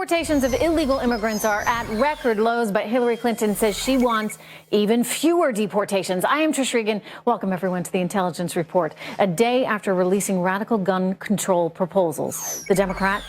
Deportations of illegal immigrants are at record lows, but Hillary Clinton says she wants even fewer deportations. I am Trish Regan. Welcome, everyone, to the Intelligence Report. A day after releasing radical gun control proposals, the Democrat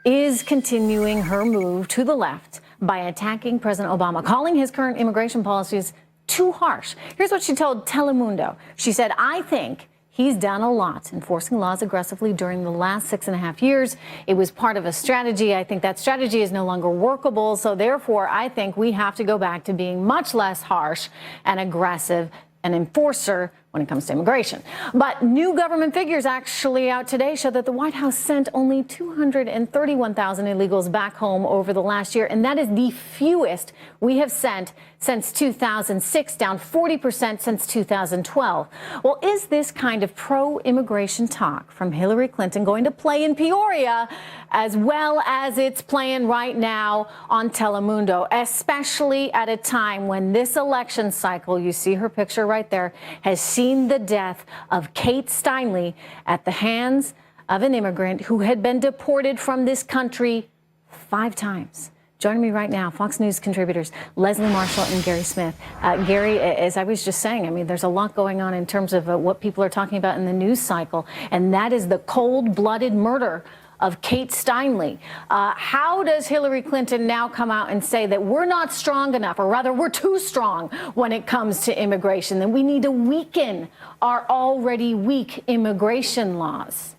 is continuing her move to the left by attacking President Obama, calling his current immigration policies too harsh. Here's what she told Telemundo. She said, "I think he's done a lot enforcing laws aggressively during the last 6.5 years. It was part of a strategy. I think that strategy is no longer workable. So therefore, I think we have to go back to being much less harsh and aggressive an enforcer when it comes to immigration." But new government figures actually out today show that the White House sent only 231,000 illegals back home over the last year, and that is the fewest we have sent since 2006, down 40% since 2012. Well, is this kind of pro-immigration talk from Hillary Clinton going to play in Peoria as well as it's playing right now on Telemundo, especially at a time when this election cycle, you see her picture right there, has seen the death of Kate Steinle at the hands of an immigrant who had been deported from this country 5 times. Joining me right now, Fox News contributors Leslie Marshall and Gary Smith. Gary, as I was just saying, I mean, there's a lot going on in terms of what people are talking about in the news cycle, and that is the cold-blooded murder of Kate Steinle. How does Hillary Clinton now come out and say that we're not strong enough, or rather we're too strong when it comes to immigration, that we need to weaken our already weak immigration laws?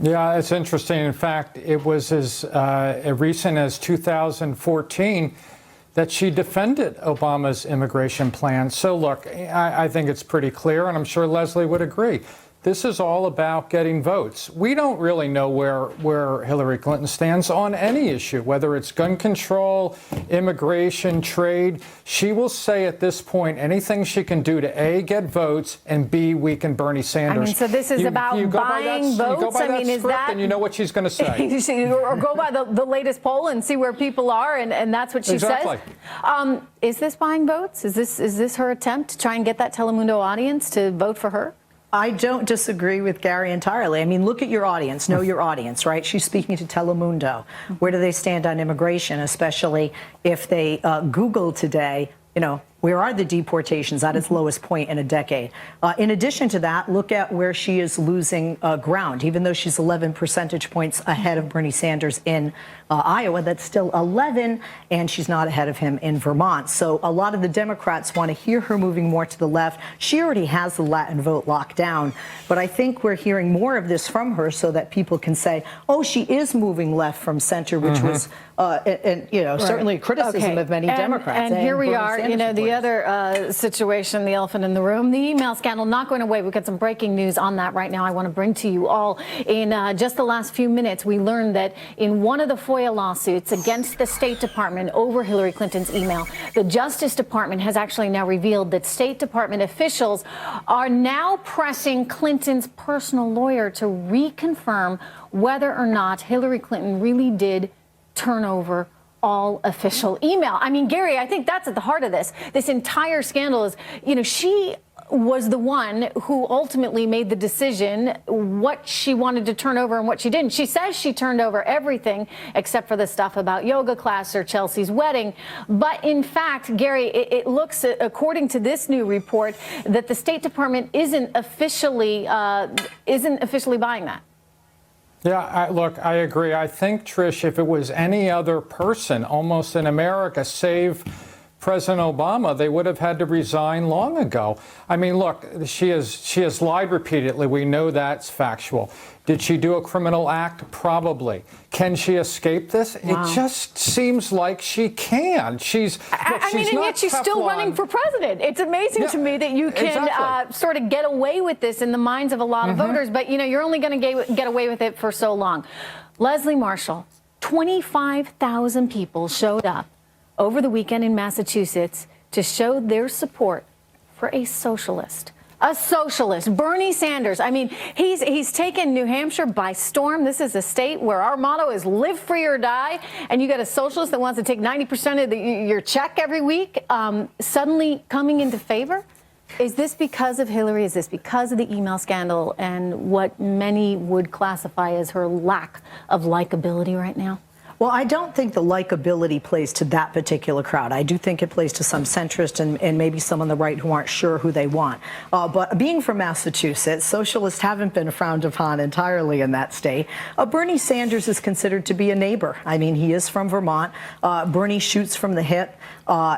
Yeah, it's interesting. In fact, it was as recent as 2014 that she defended Obama's immigration plan. So look, I think it's pretty clear, and I'm sure Leslie would agree. This is all about getting votes. We don't really know where Hillary Clinton stands on any issue, whether it's gun control, immigration, trade. She will say at this point anything she can do to A, get votes, and B, weaken Bernie Sanders. I mean, so this is about buying votes? You go by that script and you know what she's going to say. Or go by the latest poll and see where people are, and that's what she says. Is this buying votes? Is this her attempt to try and get that Telemundo audience to vote for her? I don't disagree with Gary entirely. I mean, look at your audience, know your audience, right? She's speaking to Telemundo. Where do they stand on immigration, especially if they Google today, you know, where are the deportations at its lowest point in a decade? In addition to that, look at where she is losing ground. Even though she's 11 percentage points ahead of Bernie Sanders in Iowa, that's still 11, and she's not ahead of him in Vermont. So a lot of the Democrats want to hear her moving more to the left. She already has the Latin vote locked down, but I think we're hearing more of this from her so that people can say, oh, she is moving left from center, which was, certainly a criticism of many Democrats. And here we are, you know, the other situation, the elephant in the room, the email scandal not going away. We've got some breaking news on that right now I want to bring to you all. In just the last few minutes, we learned that in one of the FOIA lawsuits against the State Department over Hillary Clinton's email, the Justice Department has actually now revealed that State Department officials are now pressing Clinton's personal lawyer to reconfirm whether or not Hillary Clinton really did turn over all official email. I mean, Gary, I think that's at the heart of this. This entire scandal is, you know, she was the one who ultimately made the decision what she wanted to turn over and what she didn't. She says she turned over everything except for the stuff about yoga class or Chelsea's wedding. But in fact, Gary, it looks, according to this new report, that the State Department isn't officially buying that. Yeah, look, I agree. I think, Trish, if it was any other person almost in America, save President Obama, they would have had to resign long ago. I mean, look, she has lied repeatedly. We know that's factual. Did she do a criminal act? Probably. Can she escape this? Wow. It just seems like she can. She's and yet she's still running for president. It's amazing to me that you can sort of get away with this in the minds of a lot of voters, but you know, you're only going to get away with it for so long. Leslie Marshall, 25,000 people showed up over the weekend in Massachusetts to show their support for a socialist. A socialist, Bernie Sanders. I mean, he's taken New Hampshire by storm. This is a state where our motto is live free or die. And you got a socialist that wants to take 90% of your check every week, suddenly coming into favor. Is this because of Hillary? Is this because of the email scandal and what many would classify as her lack of likability right now? Well, I don't think the likability plays to that particular crowd. I do think it plays to some centrist and maybe some on the right who aren't sure who they want. But being from Massachusetts, socialists haven't been frowned upon entirely in that state. Bernie Sanders is considered to be a neighbor. I mean, he is from Vermont. Bernie shoots from the hip.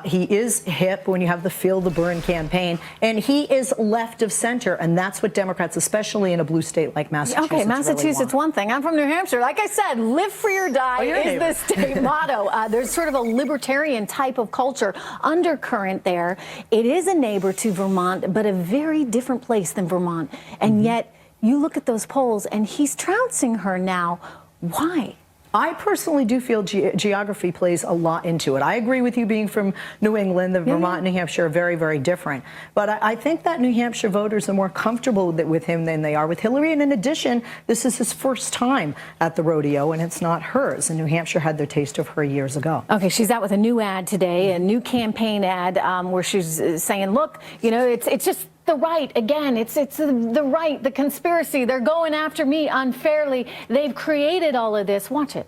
He is hip when you have the Feel the Burn campaign. And he is left of center. And that's what Democrats, especially in a blue state like Massachusetts, okay, Massachusetts, really one thing. I'm from New Hampshire. Like I said, live free or die is the state motto. There's sort of a libertarian type of culture undercurrent there. It is a neighbor to Vermont, but a very different place than Vermont. And yet you look at those polls and he's trouncing her now. Why? I personally do feel geography plays a lot into it. I agree with you being from New England. The Vermont and New Hampshire are very, very different. But I think that New Hampshire voters are more comfortable with him than they are with Hillary. And in addition, this is his first time at the rodeo, and it's not hers. And New Hampshire had their taste of her years ago. Okay, she's out with a new ad today, a new campaign ad where she's saying, look, you know, it's just the right. Again, it's the right, the conspiracy. They're going after me unfairly. They've created all of this. Watch it.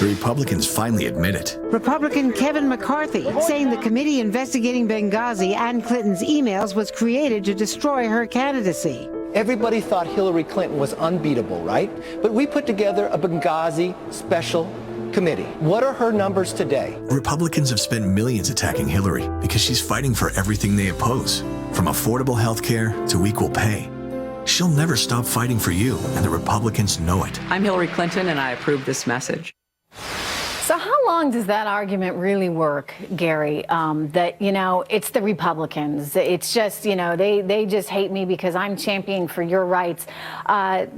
The Republicans finally admit it. Republican Kevin McCarthy saying the committee investigating Benghazi and Clinton's emails was created to destroy her candidacy. Everybody thought Hillary Clinton was unbeatable, right? But we put together a Benghazi special committee. What are her numbers today? Republicans have spent millions attacking Hillary because she's fighting for everything they oppose, from affordable health care to equal pay. She'll never stop fighting for you, and the Republicans know it. I'm Hillary Clinton, and I approve this message. So how long does that argument really work, Gary, that, you know, it's the Republicans? It's just, you know, they just hate me because I'm championing for your rights. Will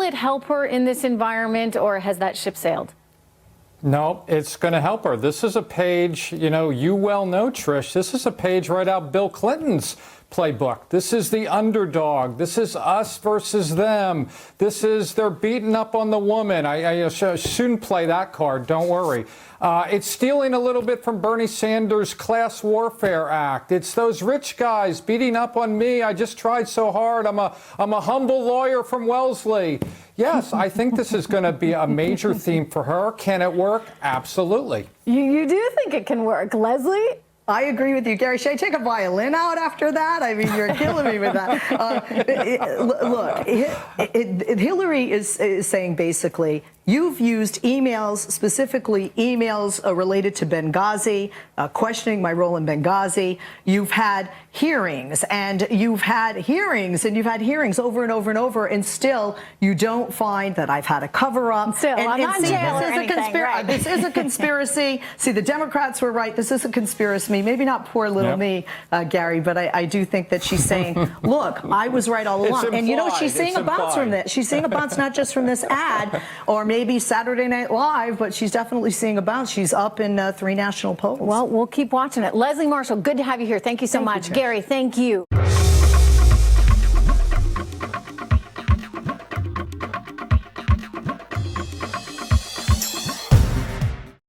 it help her in this environment, or has that ship sailed? No, it's going to help her. This is a page, you know, you well know, Trish, this is a page right out Bill Clinton's playbook. This is the underdog. This is us versus them. This is they're beating up on the woman. I soon play that card. Don't worry. It's stealing a little bit from Bernie Sanders' Class Warfare Act. It's those rich guys beating up on me. I just tried so hard. I'm a humble lawyer from Wellesley. Yes, I think this is going to be a major theme for her. Can it work? Absolutely. You do think it can work, Leslie? I agree with you, Gary. Should I take a violin out after that? I mean, you're killing me with that. Look, Hillary is saying basically, you've used emails, specifically emails related to Benghazi, questioning my role in Benghazi. You've had hearings, and you've had hearings, and you've had hearings over and over and over, and still you don't find that I've had a cover-up. Still, I'm not in jail or anything, right? This is a conspiracy. See, the Democrats were right. This is a conspiracy. Maybe not poor little me, Gary, but I do think that she's saying, look, I was right all along. And you know, she's seeing a bounce from this. She's seeing a bounce not just from this ad or maybe Saturday Night Live, but she's definitely seeing a bounce. She's up in 3 national polls. Well, we'll keep watching it. Leslie Marshall, good to have you here. Thank you so much. Gary, thank you.